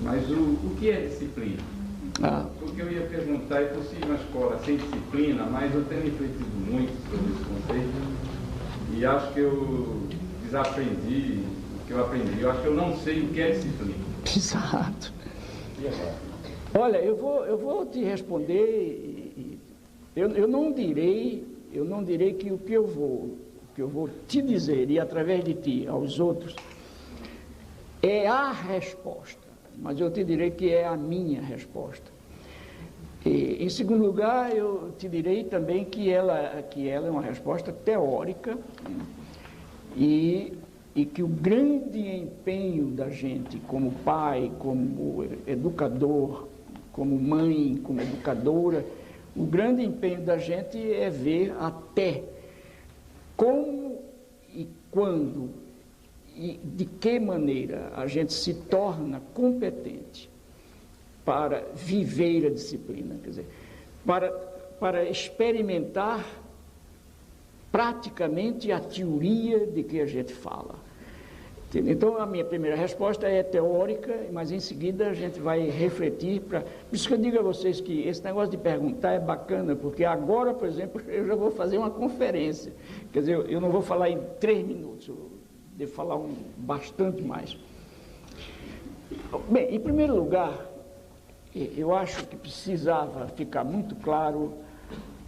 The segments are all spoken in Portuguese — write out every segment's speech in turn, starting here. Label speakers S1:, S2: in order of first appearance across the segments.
S1: Mas o que é disciplina? Porque eu ia perguntar, é possível uma escola sem disciplina, mas eu tenho refletido muito sobre esse conceito e acho que eu desaprendi o que eu aprendi. Eu acho que eu não sei o que é disciplina.
S2: Exato. Olha, eu vou te responder, eu não direi que o que eu vou te dizer, e através de ti, aos outros, é a resposta, mas eu te direi que é a minha resposta. E, em segundo lugar, eu te direi também que ela é uma resposta teórica, e que o grande empenho da gente, como pai, como educador, como mãe, como educadora, o grande empenho da gente é ver até como e quando e de que maneira a gente se torna competente para viver a disciplina, quer dizer, para experimentar praticamente a teoria de que a gente fala. Então, a minha primeira resposta é teórica, mas em seguida a gente vai refletir. Por isso que eu digo a vocês que esse negócio de perguntar é bacana, porque agora, por exemplo, eu já vou fazer uma conferência. Quer dizer, eu não vou falar em 3 minutos, eu devo falar bastante mais. Bem, em primeiro lugar, eu acho que precisava ficar muito claro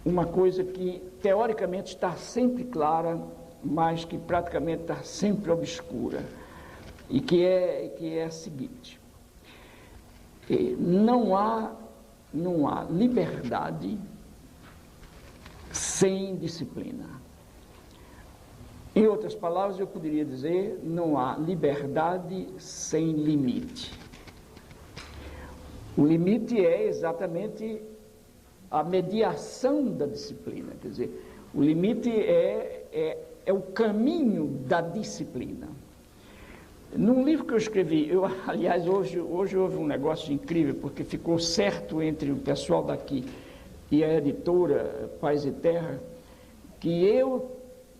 S2: uma coisa que teoricamente está sempre clara, mas que praticamente está sempre obscura, e que é a seguinte: não há liberdade sem disciplina. Em outras palavras, eu poderia dizer, não há liberdade sem limite. O limite é exatamente a mediação da disciplina, quer dizer, o limite é o caminho da disciplina. Num livro que eu escrevi, aliás, hoje houve um negócio incrível, porque ficou certo entre o pessoal daqui e a editora Paz e Terra, que eu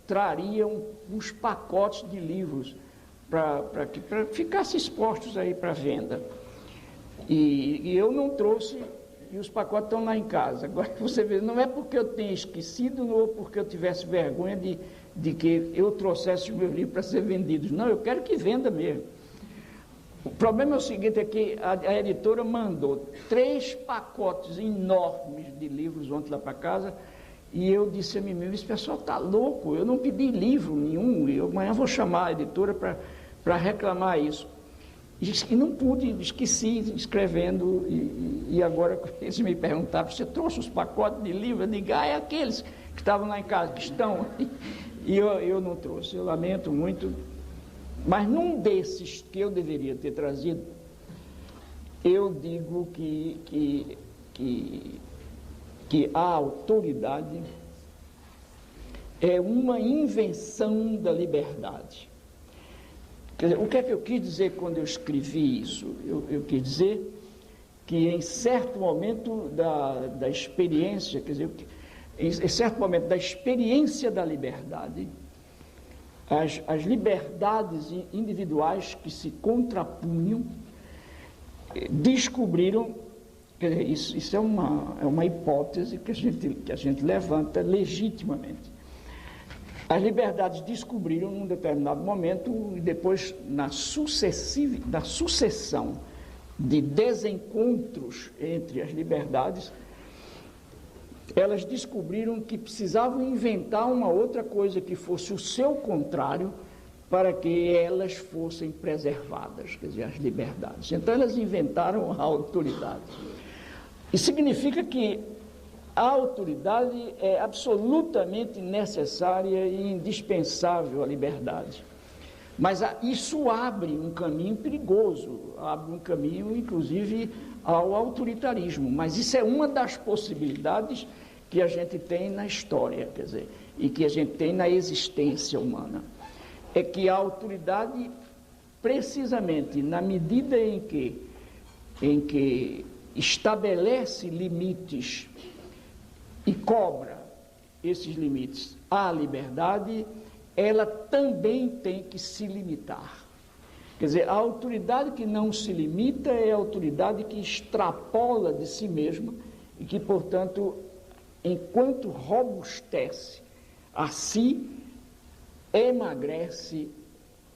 S2: traria uns pacotes de livros para que ficassem expostos aí para venda. E eu não trouxe, e os pacotes estão lá em casa. Agora você vê, não é porque eu tenha esquecido ou porque eu tivesse vergonha de que eu trouxesse os meus livros para ser vendidos. Não, eu quero que venda mesmo. O problema é o seguinte, é que a editora mandou 3 pacotes enormes de livros ontem lá para casa, e eu disse a mim mesmo, esse pessoal está louco, eu não pedi livro nenhum, amanhã vou chamar a editora para reclamar isso. E não pude, esqueci escrevendo, e agora eles me perguntaram, você trouxe os pacotes de livro? Eu digo, é aqueles que estavam lá em casa, que estão. E eu não trouxe, eu lamento muito. Mas num desses que eu deveria ter trazido, eu digo que a autoridade é uma invenção da liberdade. Quer dizer, o que é que eu quis dizer quando eu escrevi isso? Eu quis dizer que em certo momento da experiência, quer dizer, em certo momento da experiência da liberdade, as liberdades individuais que se contrapunham descobriram, quer dizer, isso é uma hipótese que a gente levanta legitimamente. As liberdades descobriram num determinado momento, e depois na sucessão de desencontros entre as liberdades, elas descobriram que precisavam inventar uma outra coisa que fosse o seu contrário para que elas fossem preservadas, quer dizer, as liberdades. Então elas inventaram a autoridade. Isso significa que a autoridade é absolutamente necessária e indispensável à liberdade. Mas isso abre um caminho perigoso, abre um caminho, inclusive, ao autoritarismo. Mas isso é uma das possibilidades que a gente tem na história, quer dizer, e que a gente tem na existência humana. É que a autoridade, precisamente na medida em que estabelece limites e cobra esses limites à liberdade, ela também tem que se limitar. Quer dizer, a autoridade que não se limita é a autoridade que extrapola de si mesma e que, portanto, enquanto robustece a si, emagrece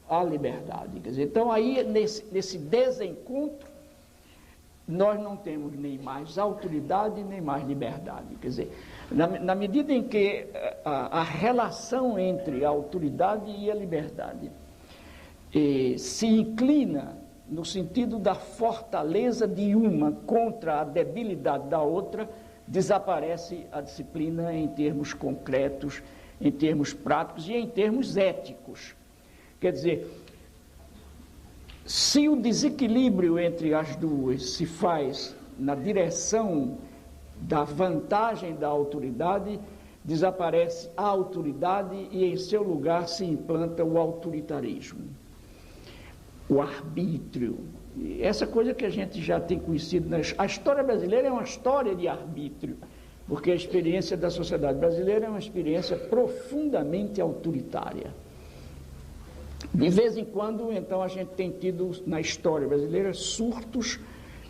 S2: a liberdade. Quer dizer, então, aí, nesse desencontro, nós não temos nem mais autoridade, nem mais liberdade. Quer dizer, na medida em que a relação entre a autoridade e a liberdade se inclina no sentido da fortaleza de uma contra a debilidade da outra, desaparece a disciplina em termos concretos, em termos práticos e em termos éticos. Quer dizer, se o desequilíbrio entre as duas se faz na direção da vantagem da autoridade, desaparece a autoridade e em seu lugar se implanta o autoritarismo, o arbítrio. Essa coisa que a gente já tem conhecido, a história brasileira é uma história de arbítrio, porque a experiência da sociedade brasileira é uma experiência profundamente autoritária. De vez em quando, então, a gente tem tido na história brasileira surtos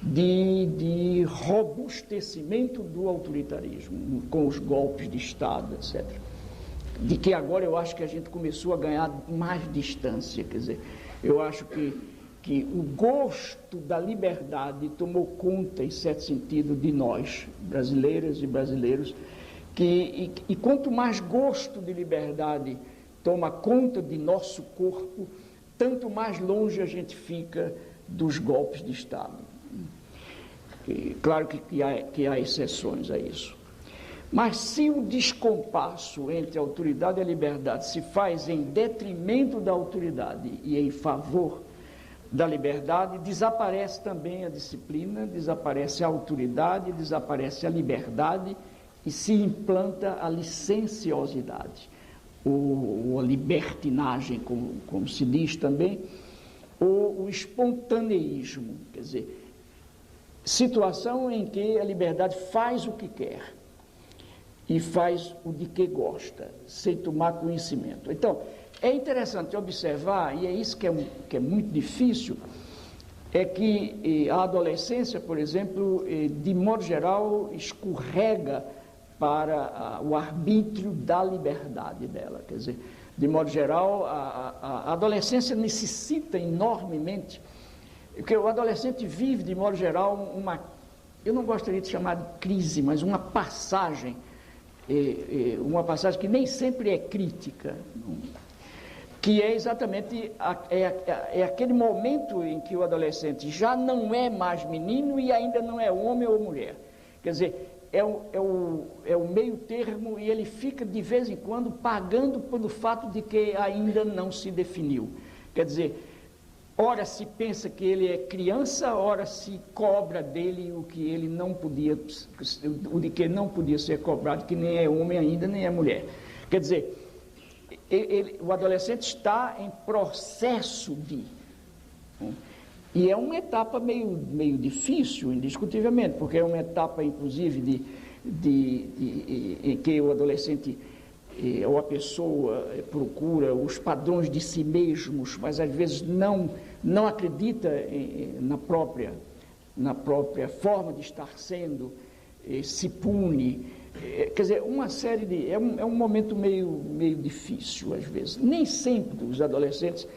S2: de robustecimento do autoritarismo, com os golpes de Estado, etc. De que agora eu acho que a gente começou a ganhar mais distância, quer dizer, eu acho que o gosto da liberdade tomou conta, em certo sentido, de nós, brasileiras e brasileiros, e quanto mais gosto de liberdade toma conta de nosso corpo, tanto mais longe a gente fica dos golpes de Estado. E, claro que há exceções a isso. Mas se o descompasso entre a autoridade e a liberdade se faz em detrimento da autoridade e em favor da liberdade, desaparece também a disciplina, desaparece a autoridade, desaparece a liberdade e se implanta a licenciosidade, ou a libertinagem, como se diz também, ou o espontaneísmo, quer dizer, situação em que a liberdade faz o que quer e faz o de que gosta, sem tomar conhecimento. Então, é interessante observar, e é isso que é muito difícil, é que a adolescência, por exemplo, de modo geral, escorrega para o arbítrio da liberdade dela. Quer dizer, de modo geral, a adolescência necessita enormemente, porque o adolescente vive, de modo geral, eu não gostaria de chamar de crise, mas uma passagem que nem sempre é crítica, que é exatamente aquele momento em que o adolescente já não é mais menino e ainda não é homem ou mulher. Quer dizer, é o meio termo, e ele fica de vez em quando pagando pelo fato de que ainda não se definiu. Quer dizer, ora se pensa que ele é criança, ora se cobra dele o de que não podia ser cobrado, que nem é homem ainda, nem é mulher. Quer dizer, o adolescente está em processo de... E é uma etapa meio difícil, indiscutivelmente, porque é uma etapa, inclusive, em que o adolescente ou a pessoa procura os padrões de si mesmos, mas às vezes não acredita na própria forma de estar sendo, se pune. Quer dizer, uma série de... É um momento meio difícil, às vezes. Nem sempre os adolescentes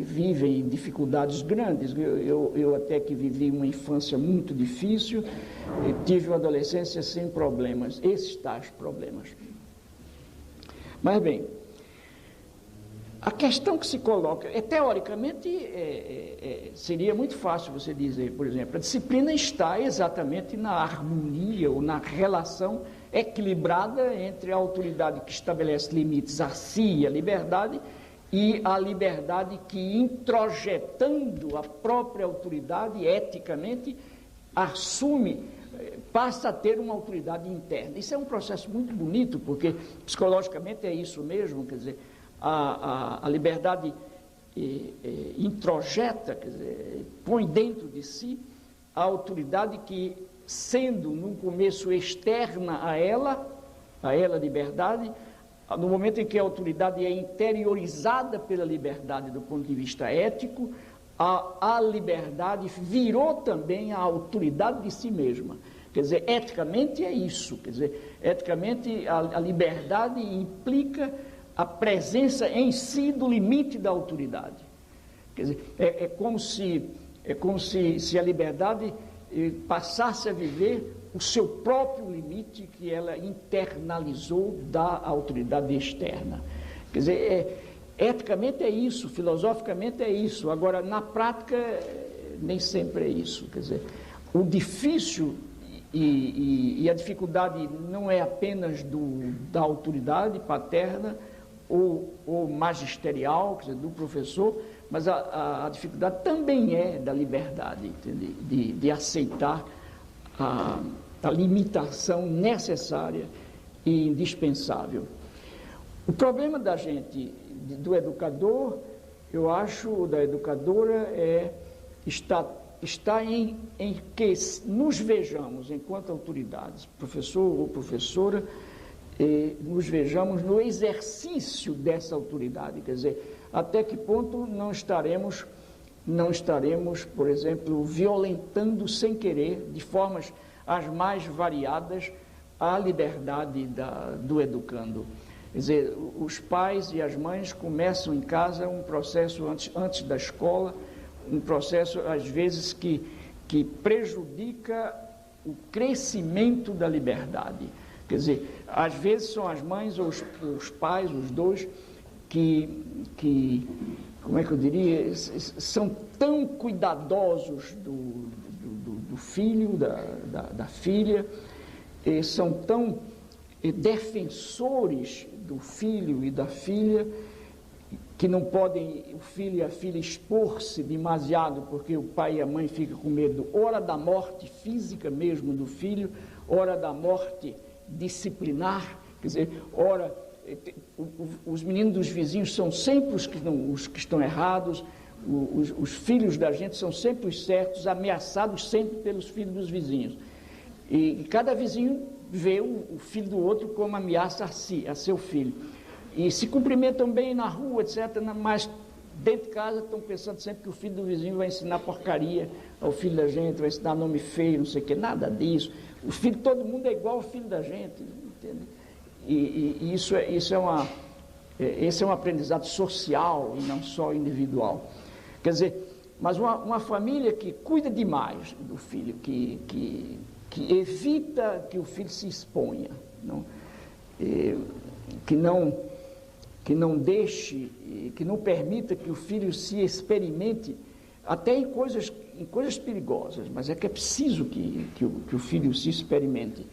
S2: vivem dificuldades grandes. Eu até que vivi uma infância muito difícil, tive uma adolescência sem problemas, esses tais problemas. Mas bem, a questão que se coloca, teoricamente, seria muito fácil você dizer, por exemplo, a disciplina está exatamente na harmonia ou na relação equilibrada entre a autoridade que estabelece limites a si e a liberdade, e a liberdade que, introjetando a própria autoridade eticamente, passa a ter uma autoridade interna. Isso é um processo muito bonito, porque psicologicamente é isso mesmo, quer dizer, a liberdade introjeta, quer dizer, põe dentro de si a autoridade que, sendo no começo externa a ela, liberdade, no momento em que a autoridade é interiorizada pela liberdade do ponto de vista ético, a liberdade virou também a autoridade de si mesma. Quer dizer, eticamente é isso. Quer dizer, eticamente a liberdade implica a presença em si do limite da autoridade. Quer dizer, é como se a liberdade passasse a viver o seu próprio limite que ela internalizou da autoridade externa. Quer dizer, eticamente é isso, filosoficamente é isso. Agora, na prática, nem sempre é isso. Quer dizer, o difícil e a dificuldade não é apenas da autoridade paterna ou magisterial, quer dizer, do professor, mas a dificuldade também é da liberdade, de aceitar a limitação necessária e indispensável. O problema da gente, do educador, eu acho, da educadora, está em que nos vejamos, enquanto autoridades, professor ou professora, nos vejamos no exercício dessa autoridade, quer dizer, até que ponto não estaremos, por exemplo, violentando sem querer, de formas as mais variadas, a liberdade do educando. Quer dizer, os pais e as mães começam em casa um processo antes da escola, um processo, às vezes, que prejudica o crescimento da liberdade. Quer dizer, às vezes são as mães ou os pais, os dois, que como é que eu diria, são tão cuidadosos do filho, da filha, são tão defensores do filho e da filha, que não podem o filho e a filha expor-se demasiado, porque o pai e a mãe ficam com medo, ora da morte física mesmo do filho, ora da morte disciplinar, quer dizer, ora, os meninos dos vizinhos são sempre os que estão errados, os filhos da gente são sempre os certos, ameaçados sempre pelos filhos dos vizinhos. E cada vizinho vê o filho do outro como ameaça a seu filho. E se cumprimentam bem na rua, etc., mas dentro de casa estão pensando sempre que o filho do vizinho vai ensinar porcaria ao filho da gente, vai ensinar nome feio, não sei o que, nada disso. O filho de todo mundo é igual ao filho da gente, entende? E esse é um aprendizado social e não só individual. Quer dizer, mas uma família que cuida demais do filho, que evita que o filho se exponha, que não deixe, que não permita que o filho se experimente até em coisas perigosas, mas é que é preciso que o filho se experimente.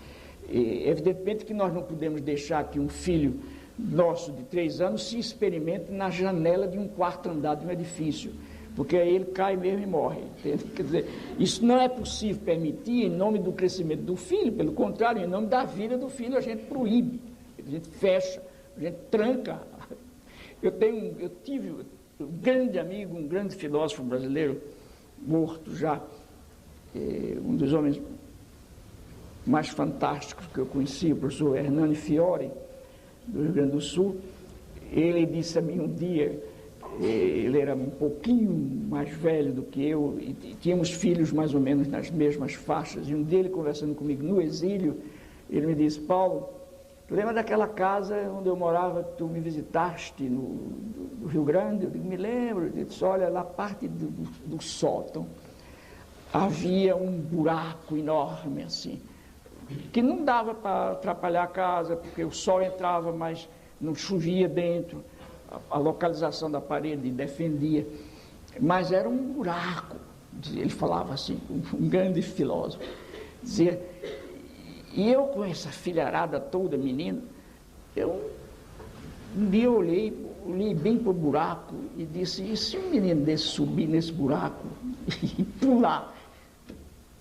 S2: Evidentemente que nós não podemos deixar que um filho nosso de 3 anos se experimente na janela de um 4º andar de um edifício, porque aí ele cai mesmo e morre, entende? Quer dizer, isso não é possível permitir em nome do crescimento do filho, pelo contrário, em nome da vida do filho a gente proíbe, a gente fecha, a gente tranca. Eu tive um grande amigo, um grande filósofo brasileiro, morto já, um dos homens mais fantásticos que eu conheci, o professor Hernani Fiore, do Rio Grande do Sul. Ele disse a mim um dia, ele era um pouquinho mais velho do que eu, e tínhamos filhos mais ou menos nas mesmas faixas, e um dia ele conversando comigo no exílio, ele me disse: Paulo, lembra daquela casa onde eu morava, tu me visitaste no Rio Grande? Eu digo, me lembro. Ele disse, olha, lá parte do sótão havia um buraco enorme assim, que não dava para atrapalhar a casa, porque o sol entrava, mas não chovia dentro, a localização da parede defendia, mas era um buraco. Ele falava assim, um grande filósofo, dizia. E eu, com essa filharada toda, menino, um dia eu olhei bem para o buraco e disse, e se um menino desse subir nesse buraco e pular,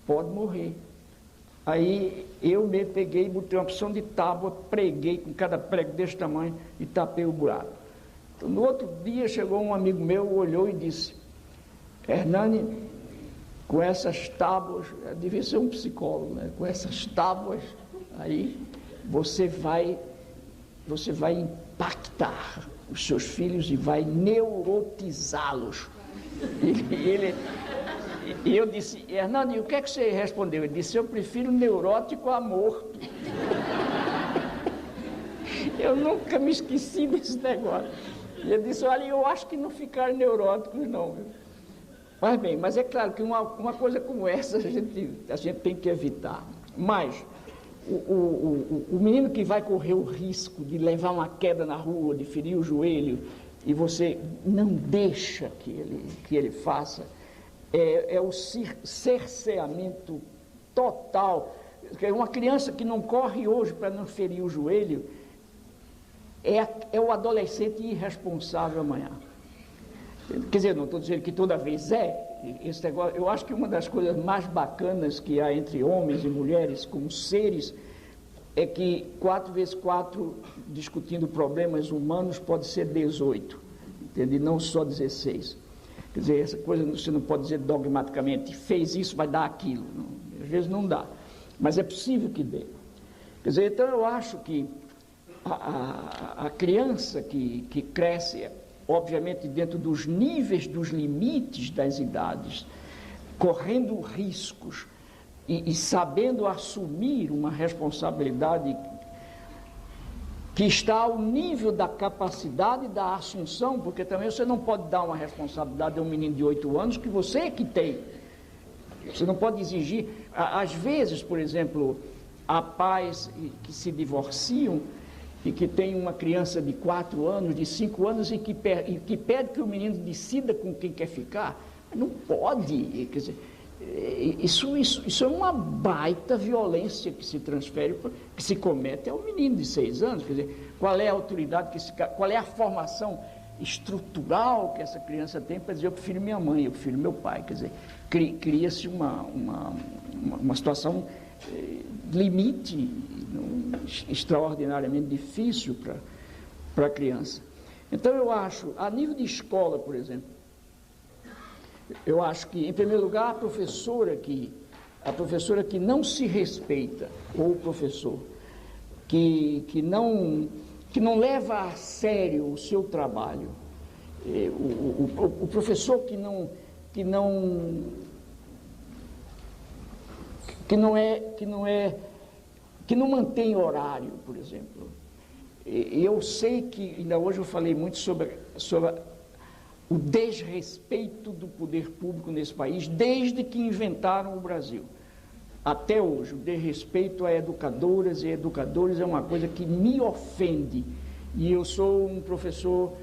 S2: pode morrer. Aí eu me peguei, botei uma opção de tábua, preguei com cada prego desse tamanho e tapei o buraco. Então, no outro dia chegou um amigo meu, olhou e disse, Hernani, com essas tábuas, devia ser um psicólogo, né? Com essas tábuas aí você vai você vai impactar os seus filhos e vai neurotizá-los. E eu disse, Hernando, e o que é que você respondeu? Ele disse, eu prefiro neurótico a morto. Eu nunca me esqueci desse negócio. E ele disse, olha, eu acho que não ficaram neuróticos não. Mas bem, mas é claro que uma coisa como essa a gente tem que evitar. Mas o menino que vai correr o risco de levar uma queda na rua, de ferir o joelho, e você não deixa que ele faça, é o cerceamento total. Uma criança que não corre hoje para não ferir o joelho é o adolescente irresponsável amanhã. Quer dizer, não estou dizendo que toda vez esse negócio. Eu acho que uma das coisas mais bacanas que há entre homens e mulheres como seres é que 4 vezes 4 discutindo problemas humanos pode ser 18, entende? Não só 16. Quer dizer, essa coisa você não pode dizer dogmaticamente, fez isso, vai dar aquilo. Não, às vezes não dá, mas é possível que dê. Quer dizer, então eu acho que a criança que cresce, obviamente dentro dos níveis, dos limites das idades, correndo riscos e sabendo assumir uma responsabilidade que está ao nível da capacidade da assunção, porque também você não pode dar uma responsabilidade a um menino de 8 anos que você é que tem. Você não pode exigir. Às vezes, por exemplo, há pais que se divorciam e que tem uma criança de 4 anos, de 5 anos, e que pede que o menino decida com quem quer ficar. Não pode. Quer dizer, isso é uma baita violência que se transfere, que se comete ao menino de 6 anos. Quer dizer, qual é a autoridade, qual é a formação estrutural que essa criança tem para dizer eu prefiro minha mãe, eu prefiro meu pai? Quer dizer, cria-se uma situação limite extraordinariamente difícil para a criança. Então eu acho, a nível de escola, por exemplo, eu acho que, em primeiro lugar, a professora que não se respeita, ou o professor que não leva a sério o seu trabalho, o professor que não mantém horário, por exemplo. Eu sei que, ainda hoje eu falei muito sobre o desrespeito do poder público nesse país, desde que inventaram o Brasil. Até hoje, o desrespeito a educadoras e educadores é uma coisa que me ofende. E eu sou um professor,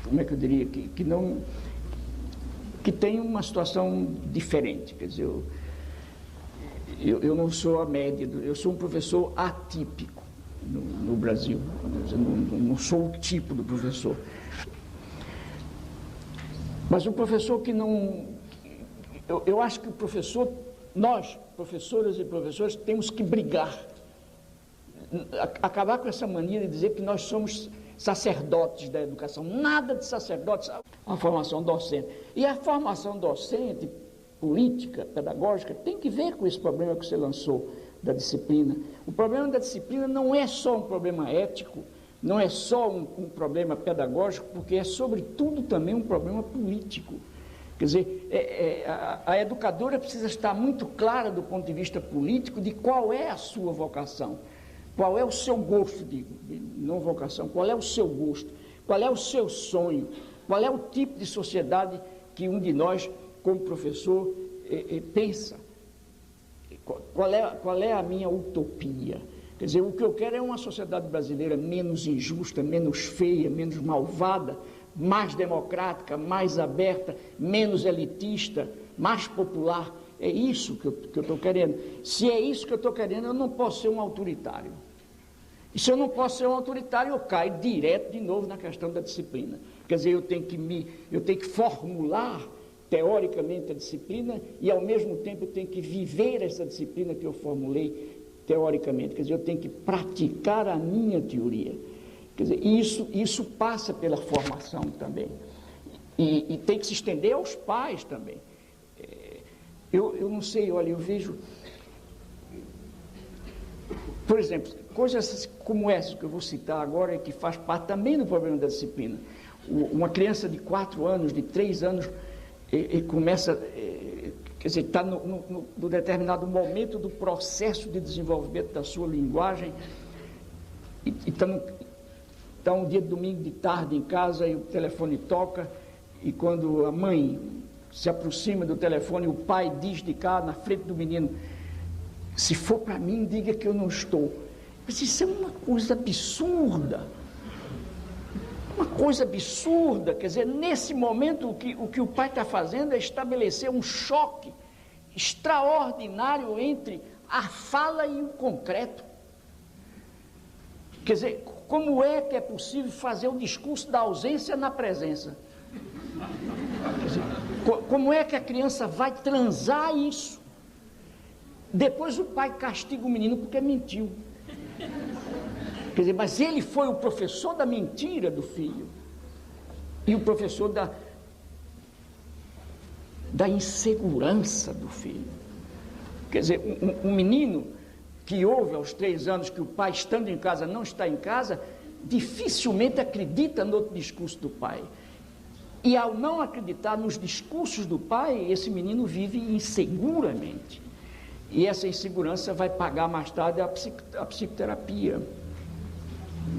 S2: como é que eu diria, que tem uma situação diferente. Quer dizer, eu não sou a média, eu sou um professor atípico no Brasil. Eu não sou o tipo do professor. Mas o professor que não... Eu acho que o professor, nós, professoras e professores, temos que brigar. Acabar com essa mania de dizer que nós somos sacerdotes da educação. Nada de sacerdotes, a formação docente. E a formação docente, política, pedagógica, tem que ver com esse problema que você lançou da disciplina. O problema da disciplina não é só um problema ético, não é só um problema pedagógico, porque é, sobretudo, também um problema político. Quer dizer, a educadora precisa estar muito clara do ponto de vista político de qual é a sua vocação, qual é o seu gosto, não vocação, qual é o seu gosto, qual é o seu sonho, qual é o tipo de sociedade que um de nós, como professor, pensa. Qual é a minha utopia? Quer dizer, o que eu quero é uma sociedade brasileira menos injusta, menos feia, menos malvada, mais democrática, mais aberta, menos elitista, mais popular. É isso que eu estou querendo. Se é isso que eu estou querendo, eu não posso ser um autoritário. E se eu não posso ser um autoritário, eu caio direto de novo na questão da disciplina. Quer dizer, eu tenho que formular teoricamente a disciplina e, ao mesmo tempo, eu tenho que viver essa disciplina que eu formulei teoricamente. Quer dizer, eu tenho que praticar a minha teoria. Quer dizer, isso passa pela formação também. E tem que se estender aos pais também. Eu não sei, olha, eu vejo... Por exemplo, coisas como essas que eu vou citar agora e que faz parte também do problema da disciplina. Uma criança de 4 anos, de 3 anos, e começa, quer dizer, está no determinado momento do processo de desenvolvimento da sua linguagem, e está um dia de domingo de tarde em casa e o telefone toca, e quando a mãe se aproxima do telefone, o pai diz de cá, na frente do menino: se for para mim, diga que eu não estou. Mas isso é uma coisa absurda. Uma coisa absurda. Quer dizer, nesse momento, o que o pai está fazendo é estabelecer um choque extraordinário entre a fala e o concreto. Quer dizer, como é que é possível fazer o discurso da ausência na presença? Quer dizer, como é que a criança vai transar isso? Depois o pai castiga o menino porque mentiu. Quer dizer, mas ele foi o professor da mentira do filho e o professor da insegurança do filho. Quer dizer, um menino que ouve aos 3 anos que o pai, estando em casa, não está em casa, dificilmente acredita no discurso do pai. E ao não acreditar nos discursos do pai, esse menino vive inseguramente. E essa insegurança vai pagar mais tarde a psicoterapia.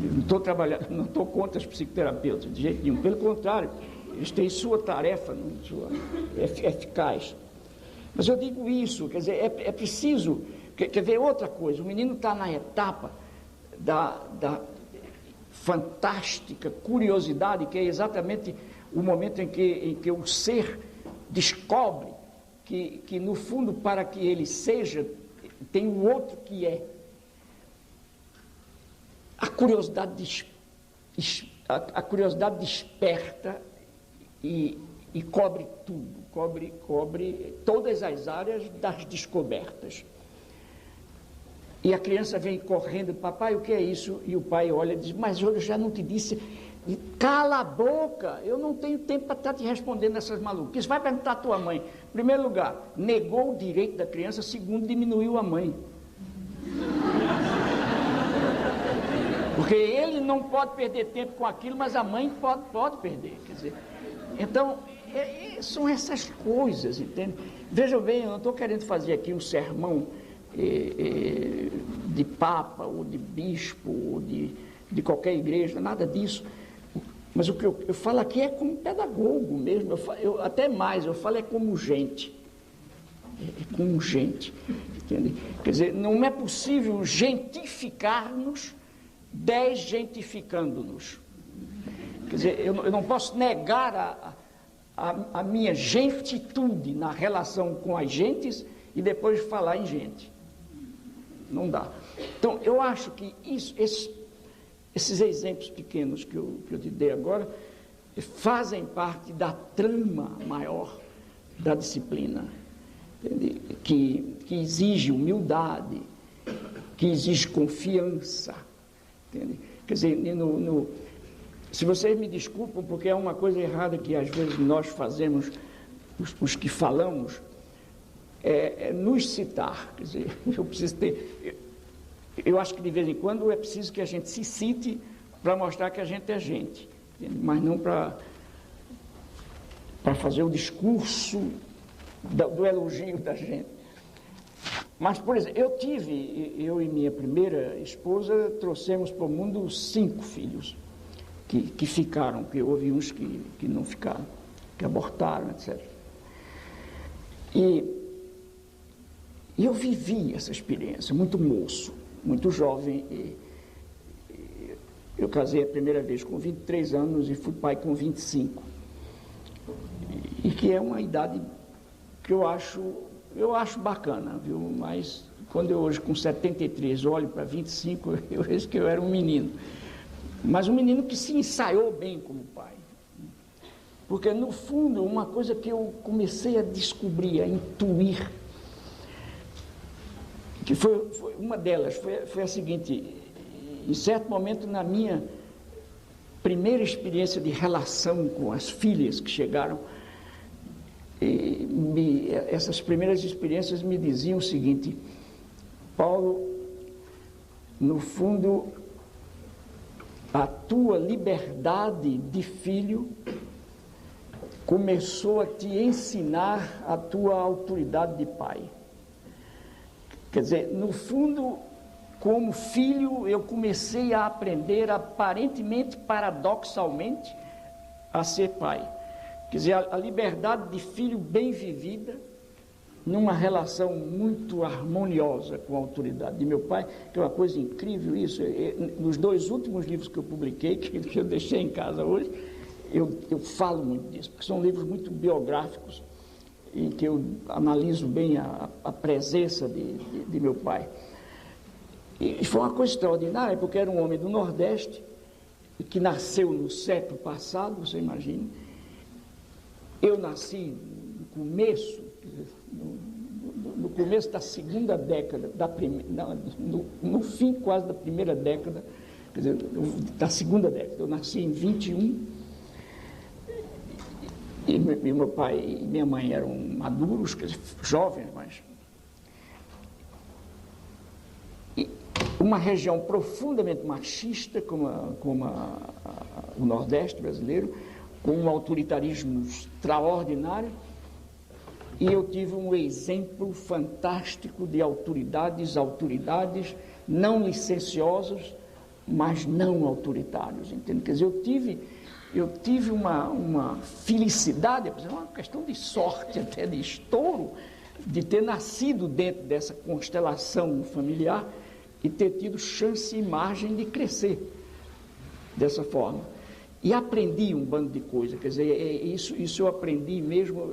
S2: Eu não estou trabalhando, não estou contra os psicoterapeutas, de jeito nenhum. Pelo contrário, eles têm sua tarefa eficaz. Mas eu digo isso, quer dizer, é preciso... Quer ver outra coisa? O menino está na etapa da fantástica curiosidade, que é exatamente o momento em que o ser descobre que no fundo, para que ele seja, tem um outro que é. A curiosidade desperta e cobre tudo, cobre todas as áreas das descobertas. E a criança vem correndo: papai, o que é isso? E o pai olha e diz: mas eu já não te disse. Cala a boca, eu não tenho tempo para estar te respondendo essas malucas. Vai perguntar à tua mãe. Em primeiro lugar, negou o direito da criança. Segundo, diminuiu a mãe. Porque ele não pode perder tempo com aquilo, mas a mãe pode perder. Quer dizer, então, são essas coisas, entende? Vejam bem, eu não estou querendo fazer aqui um sermão de papa, ou de bispo, ou de qualquer igreja, nada disso. Mas o que eu falo aqui é como pedagogo mesmo, até mais, eu falo como gente. É como gente, entende? Quer dizer, não é possível gentificar-nos desgentificando-nos. Quer dizer, eu não posso negar a minha gentitude na relação com as gentes e depois falar em gente. Não dá. Então, eu acho que esses exemplos pequenos que eu te dei agora fazem parte da trama maior da disciplina, entende? Que exige humildade, que exige confiança, entende? Quer dizer, se vocês me desculpam, porque é uma coisa errada que às vezes nós fazemos, os que falamos, é nos citar. Quer dizer, eu preciso ter... Eu acho que de vez em quando é preciso que a gente se cite para mostrar que a gente é gente, entende? Mas não para fazer o discurso do elogio da gente. Mas, por exemplo, eu e minha primeira esposa trouxemos para o mundo 5 filhos que ficaram, porque houve uns que não ficaram, que abortaram, etc. E eu vivi essa experiência, muito moço, muito jovem. Eu casei a primeira vez com 23 anos e fui pai com 25. E que é uma idade que eu acho bacana, viu? Mas quando eu hoje com 73 olho para 25, eu vejo que eu era um menino. Mas um menino que se ensaiou bem como pai. Porque no fundo, uma coisa que eu comecei a descobrir, a intuir, que foi uma delas, foi a seguinte: em certo momento na minha primeira experiência de relação com as filhas que chegaram, essas primeiras experiências me diziam o seguinte: Paulo, no fundo, a tua liberdade de filho começou a te ensinar a tua autoridade de pai. Quer dizer, no fundo, como filho, eu comecei a aprender, aparentemente, paradoxalmente, a ser pai. Quer dizer, a liberdade de filho bem vivida, numa relação muito harmoniosa com a autoridade de meu pai, que é uma coisa incrível isso. Nos 2 últimos livros que eu publiquei, que eu deixei em casa hoje, eu falo muito disso, porque são livros muito biográficos, em que eu analiso bem a presença de meu pai. E foi uma coisa extraordinária, porque era um homem do Nordeste, que nasceu no século passado, você imagina. Eu nasci no começo, no começo da segunda década, no fim quase da primeira década, quer dizer, da segunda década. Eu nasci em 21, e meu pai e minha mãe eram maduros, quer dizer, jovens, mas... Uma região profundamente machista, como o Nordeste brasileiro, com um autoritarismo extraordinário, e eu tive um exemplo fantástico de autoridades não licenciosos, mas não autoritários, entende? Quer dizer, eu tive uma felicidade, uma questão de sorte, até de estouro, de ter nascido dentro dessa constelação familiar e ter tido chance e margem de crescer dessa forma. E aprendi um bando de coisas, quer dizer, isso eu aprendi mesmo,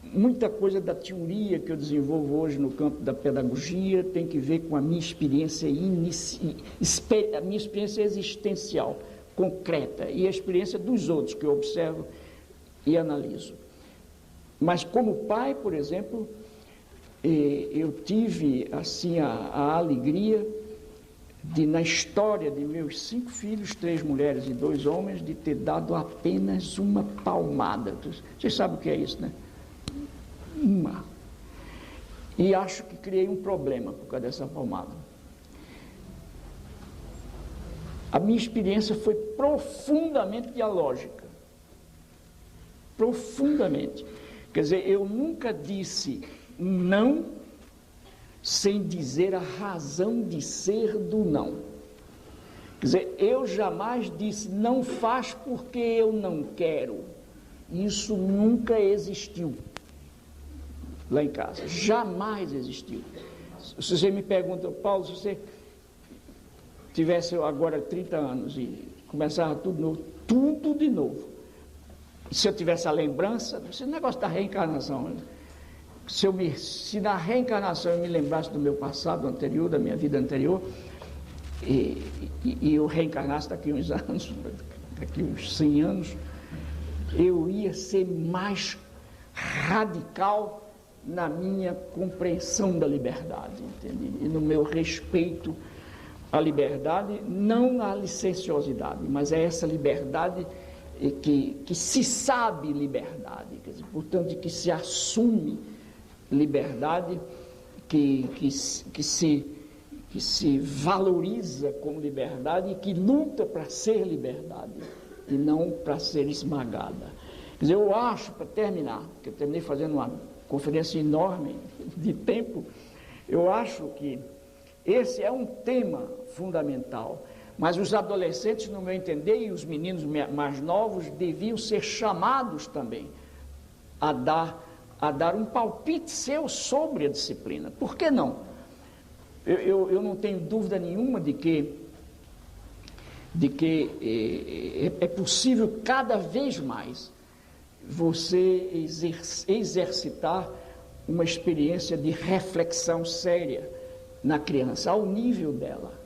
S2: muita coisa da teoria que eu desenvolvo hoje no campo da pedagogia tem que ver com a minha experiência a minha experiência existencial, concreta, e a experiência dos outros que eu observo e analiso. Mas como pai, por exemplo, eu tive assim a alegria de, na história de meus 5 filhos, 3 mulheres e 2 homens, de ter dado apenas uma palmada. Vocês sabem o que é isso, né? Uma. E acho que criei um problema por causa dessa palmada. A minha experiência foi profundamente dialógica. Profundamente. Quer dizer, eu nunca disse não sem dizer a razão de ser do não. Quer dizer, eu jamais disse não faz porque eu não quero. Isso nunca existiu lá em casa, jamais existiu. Se você me pergunta, Paulo, se você tivesse agora 30 anos e começava tudo de novo, se eu tivesse a lembrança, esse negócio da reencarnação, se na reencarnação eu me lembrasse do meu passado anterior, da minha vida anterior, e eu reencarnasse daqui uns anos, daqui uns 100 anos, eu ia ser mais radical na minha compreensão da liberdade, entende? E no meu respeito à liberdade, não à licenciosidade, mas é essa liberdade que se sabe liberdade, quer dizer, portanto, que se assume liberdade, que se valoriza como liberdade e que luta para ser liberdade e não para ser esmagada. Quer dizer, eu acho, para terminar, porque eu terminei fazendo uma conferência enorme de tempo, eu acho que esse é um tema fundamental, mas os adolescentes, no meu entender, e os meninos mais novos deviam ser chamados também a dar um palpite seu sobre a disciplina. Por que não? Eu não tenho dúvida nenhuma de que é possível cada vez mais você exercitar uma experiência de reflexão séria na criança, ao nível dela.